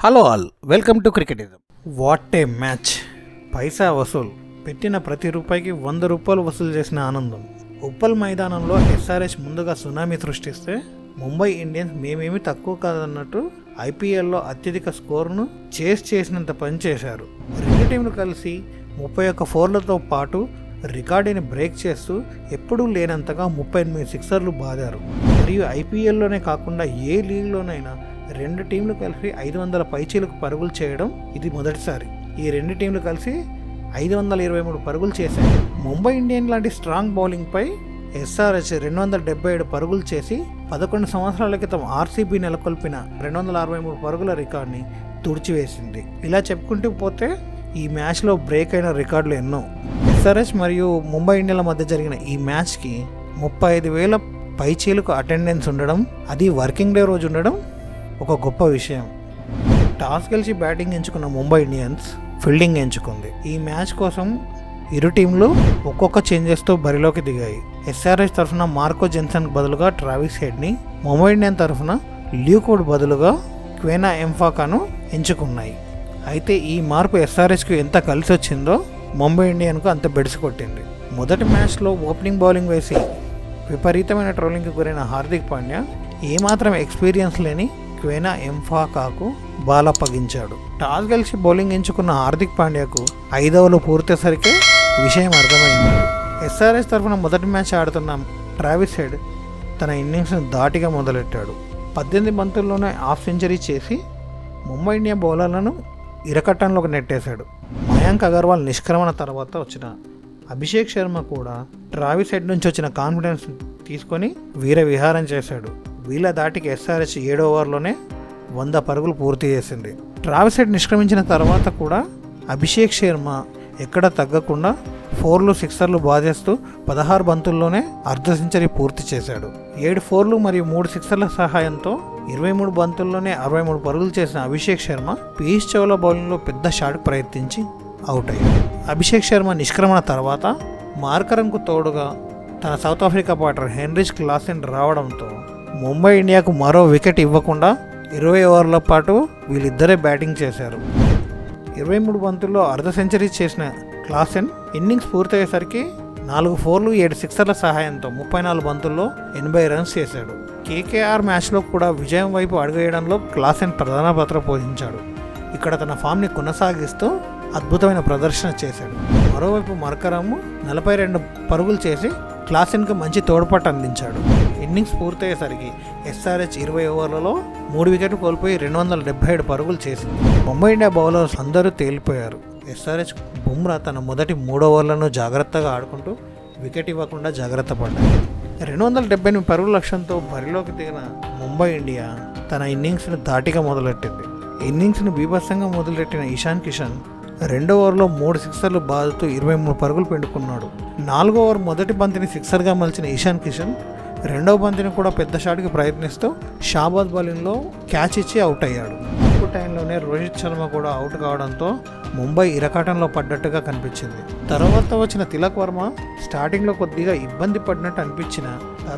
Hello all, welcome to Cricketism. What a match! పైసా వసూలు, పెట్టిన ప్రతి రూపాయికి 100 రూపాయలు వసూలు చేసిన ఆనందం. ఉప్పల్ మైదానంలో ఎస్ఆర్హెచ్ ముందుగా సునామీ సృష్టిస్తే ముంబై ఇండియన్స్ మేమేమి తక్కువ కాదన్నట్టు ఐపీఎల్లో అత్యధిక స్కోరును చేసినంత పని చేశారు. రెండు టీంలు కలిసి 31 4లతో పాటు రికార్డుని బ్రేక్ చేస్తూ ఎప్పుడూ లేనంతగా 38 సిక్సర్లు బాదారు. మరియు ఐపీఎల్లోనే కాకుండా ఏ లీగ్లోనైనా రెండు టీంలు కలిసి 500 పైచీలకు పరుగులు చేయడం ఇది మొదటిసారి. ఈ రెండు టీంలు కలిసి 523 పరుగులు చేశాయి. ముంబై ఇండియన్స్ లాంటి స్ట్రాంగ్ బౌలింగ్పై ఎస్ఆర్హెచ్ 277 పరుగులు చేసి 11 సంవత్సరాల క్రితం ఆర్సీబీ నెలకొల్పిన 263 పరుగుల రికార్డుని తుడిచివేసింది. ఇలా చెప్పుకుంటూ పోతే ఈ మ్యాచ్లో బ్రేక్ అయిన రికార్డులు ఎన్నో. ఎస్ఆర్హెచ్ మరియు ముంబై ఇండియన్ల మధ్య జరిగిన ఈ మ్యాచ్కి 35,000 పైచీలకు అటెండెన్స్ ఉండడం, అది వర్కింగ్ డే రోజు ఉండడం ఒక గొప్ప విషయం. టాస్ గెలిచి బ్యాటింగ్ ఎంచుకున్న ముంబై ఇండియన్స్ ఫీల్డింగ్ ఎంచుకుంది. ఈ మ్యాచ్ కోసం ఇరు టీంలు ఒక్కొక్క చేంజెస్తో బరిలోకి దిగాయి. ఎస్ఆర్హెచ్ తరఫున మార్కో జెన్సన్ బదులుగా ట్రావిస్ హెడ్ని, ముంబై ఇండియన్స్ తరఫున ల్యూక్వుడ్ బదులుగా క్వేనా ఎంఫాకాను ఎంచుకున్నాయి. అయితే ఈ మార్పు ఎస్ఆర్హెచ్కు ఎంత కలిసి వచ్చిందో ముంబై ఇండియన్కు అంత బెడిసి కొట్టింది. మొదటి మ్యాచ్లో ఓపెనింగ్ బౌలింగ్ వేసి విపరీతమైన ట్రోలింగ్కి గురైన హార్దిక్ పాండ్యా ఏమాత్రం ఎక్స్పీరియన్స్ లేని క్వేనా ఎంఫాకాకు బాల్ అప్పగించాడు. టాస్ గెలిచి బౌలింగ్ ఎంచుకున్న హార్దిక్ పాండ్యాకు 5 ఓవర్లు పూర్తేసరికి విషయం అర్థమైంది. ఎస్ఆర్హెచ్ తరఫున మొదటి మ్యాచ్ ఆడుతున్న ట్రావిస్ హెడ్ తన ఇన్నింగ్స్ను ధాటిగా మొదలెట్టాడు. 18 బంతుల్లోనే హాఫ్ సెంచరీ చేసి ముంబై ఇండియా బౌలర్లను ఇరకట్టంలోకి నెట్టేశాడు. మయాంక్ అగర్వాల్ నిష్క్రమణ తర్వాత వచ్చిన అభిషేక్ శర్మ కూడా ట్రావిస్ హెడ్ నుంచి వచ్చిన కాన్ఫిడెన్స్ తీసుకొని వీర విహారం చేశాడు. వీళ్ళ దాటికి ఎస్ఆర్హెచ్ 7వ ఓవర్లోనే 100 పరుగులు పూర్తి చేసింది. ట్రావిస్ హెడ్ నిష్క్రమించిన తర్వాత కూడా అభిషేక్ శర్మ ఎక్కడ తగ్గకుండా 4లు 6లు బాధేస్తూ 16 బంతుల్లోనే అర్ధ సెంచరీ పూర్తి చేశాడు. 7 4లు మరియు 3 6ల సహాయంతో 23 బంతుల్లోనే 63 పరుగులు చేసిన అభిషేక్ శర్మ పీయూష్ చావ్లా బౌలింగ్లో పెద్ద షాట్కు ప్రయత్నించి అవుట్ అయ్యాడు. అభిషేక్ శర్మ నిష్క్రమణ తర్వాత మార్కరంకు తోడుగా తన south Africa partner Heinrich Klaasen రావడంతో ముంబై ఇండియాకు మరో వికెట్ ఇవ్వకుండా 20 ఓవర్ల పాటు వీళ్ళిద్దరే బ్యాటింగ్ చేశారు. 23 బంతుల్లో అర్ధ సెంచరీ చేసిన క్లాసెన్ ఇన్నింగ్స్ పూర్తయ్యేసరికి 4 4లు 7 6ల సహాయంతో 34 బంతుల్లో 80 రన్స్ చేశాడు. కేకేఆర్ మ్యాచ్లో కూడా విజయం వైపు అడుగేయడంలో క్లాసెన్ ప్రధాన పాత్ర పోషించాడు. ఇక్కడ తన ఫామ్ని కొనసాగిస్తూ అద్భుతమైన ప్రదర్శన చేశాడు. మరోవైపు మార్కరము 42 పరుగులు చేసి క్లాసెన్కు మంచి తోడ్పాటు అందించాడు. ఇన్నింగ్స్ పూర్తయ్యేసరికి ఎస్ఆర్హెచ్ 20 ఓవర్లలో 3 వికెట్లు కోల్పోయి 277 పరుగులు చేసింది. ముంబై ఇండియా బౌలర్స్ అందరూ తేలిపోయారు. ఎస్ఆర్హెచ్ బుమ్రా తన మొదటి 3 ఓవర్లను జాగ్రత్తగా ఆడుకుంటూ వికెట్ ఇవ్వకుండా జాగ్రత్త పడ్డాడు. 278 పరుగుల లక్ష్యంతో బరిలోకి దిగిన ముంబై ఇండియా తన ఇన్నింగ్స్ను ధాటిగా మొదలెట్టింది. ఇన్నింగ్స్ను బీభత్సంగా మొదలెట్టిన ఇషాన్ కిషన్ 2వ ఓవర్లో 3 6లు బాదుతూ 23 పరుగులు పిండుకున్నాడు. 4వ ఓవర్ మొదటి బంతిని 6గా మలిచిన ఇషాన్ కిషన్ 2వ బంతిని కూడా పెద్ద షాట్కి ప్రయత్నిస్తూ షాబాజ్ బౌలింగ్లో క్యాచ్ ఇచ్చి అవుట్ అయ్యాడు. తక్కువ టైంలోనే రోహిత్ శర్మ కూడా అవుట్ కావడంతో ముంబై ఇరకాటంలో పడ్డట్టుగా కనిపించింది. తర్వాత వచ్చిన తిలక్ వర్మ స్టార్టింగ్లో కొద్దిగా ఇబ్బంది పడినట్టు అనిపించిన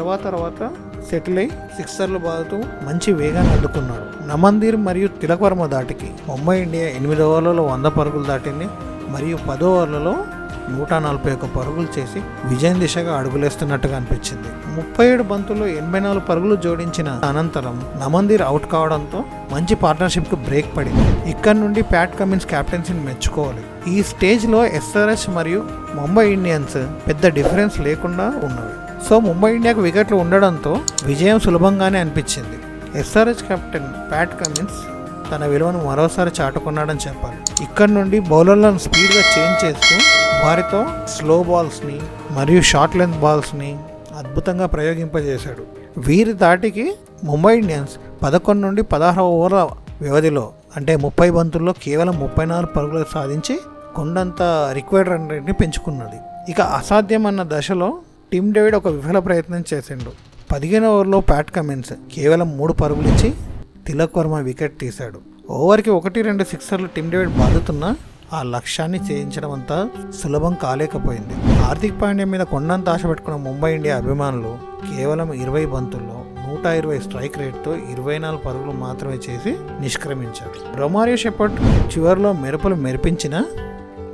తర్వాత సెటిల్ అయి 6లు బాదుతూ మంచి వేగాన్ని అందుకున్నాడు. నమందీర్ మరియు తిలక్ వర్మ దాటికి ముంబై ఇండియా 8 ఓవర్లలో 100 పరుగులు దాటింది మరియు 10 ఓవర్లలో 141 పరుగులు చేసి విజయం దిశగా అడుగులేస్తున్నట్టుగా అనిపించింది. 37 బంతుల్లో 84 పరుగులు జోడించిన అనంతరం నమందీర్ అవుట్ కావడంతో మంచి పార్ట్నర్షిప్కు బ్రేక్ పడింది. ఇక్కడి నుండి ప్యాట్ కమిన్స్ కెప్టెన్సీని మెచ్చుకోవాలి. ఈ స్టేజ్లో ఎస్ఆర్హెచ్ మరియు ముంబై ఇండియన్స్ పెద్ద డిఫరెన్స్ లేకుండా ఉన్నవి. సో ముంబై ఇండియాకు వికెట్లు ఉండడంతో విజయం సులభంగానే అనిపించింది. ఎస్ఆర్హెచ్ కెప్టెన్ ప్యాట్ కమిన్స్ తన విలువను మరోసారి చాటుకున్నాడని చెప్పాలి. ఇక్కడ నుండి బౌలర్లను స్పీడ్గా చేంజ్ చేస్తూ వారితో స్లో బాల్స్ని మరియు షార్ట్ లెంత్ బాల్స్ని అద్భుతంగా ప్రయోగింపజేశాడు. వీరి దాటికి ముంబై ఇండియన్స్ 11 నుండి 16 ఓవర్ల వ్యవధిలో అంటే 30 బంతుల్లో కేవలం 34 పరుగులు సాధించి కొండంత రిక్వైర్డ్ రన్ రేట్ని పెంచుకున్నది. ఇక అసాధ్యం అన్న దశలో టిమ్ డేవిడ్ ఒక విఫల ప్రయత్నం చేసిండు. 15వ ఓవర్లో ప్యాట్ కమిన్స్ కేవలం 3 పరుగులు ఇచ్చి తిలక్ వర్మ వికెట్ తీశాడు. ఓవర్కి 1-2 6లు టిమ్ డేవిడ్ బాదుతున్నా ఆ లక్ష్యాన్ని చేయించడం అంతా సులభం కాలేకపోయింది. హార్దిక్ పాండ్యా మీద కొండంత ఆశ పెట్టుకున్న ముంబై ఇండియా అభిమానులు కేవలం 20 బంతుల్లో 120 స్ట్రైక్ రేట్తో 24 పరుగులు మాత్రమే చేసి నిష్క్రమించాడు. రొమారియో షెపర్డ్ చివరిలో మెరుపులు మెరిపించిన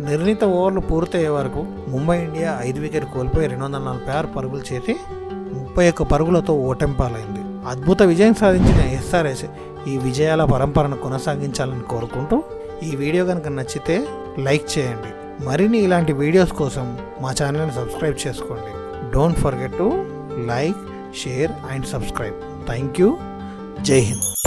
నిర్ణీత ఓవర్లు పూర్తయ్యే వరకు ముంబై ఇండియా 5 వికెట్ కోల్పోయి 246 పరుగులు చేసి 31 పరుగులతో ఓటమి పాలైంది. అద్భుత విజయం సాధించిన ఎస్ఆర్హెచ్ ఈ విజయాల పరంపరను కొనసాగించాలని కోరుకుంటూ ఈ వీడియో కనుక నచ్చితే లైక్ చేయండి. మరిన్ని ఇలాంటి వీడియోస్ కోసం మా ఛానల్ని సబ్స్క్రైబ్ చేసుకోండి. Don't forget to like, share and subscribe. Thank you. జై హింద్.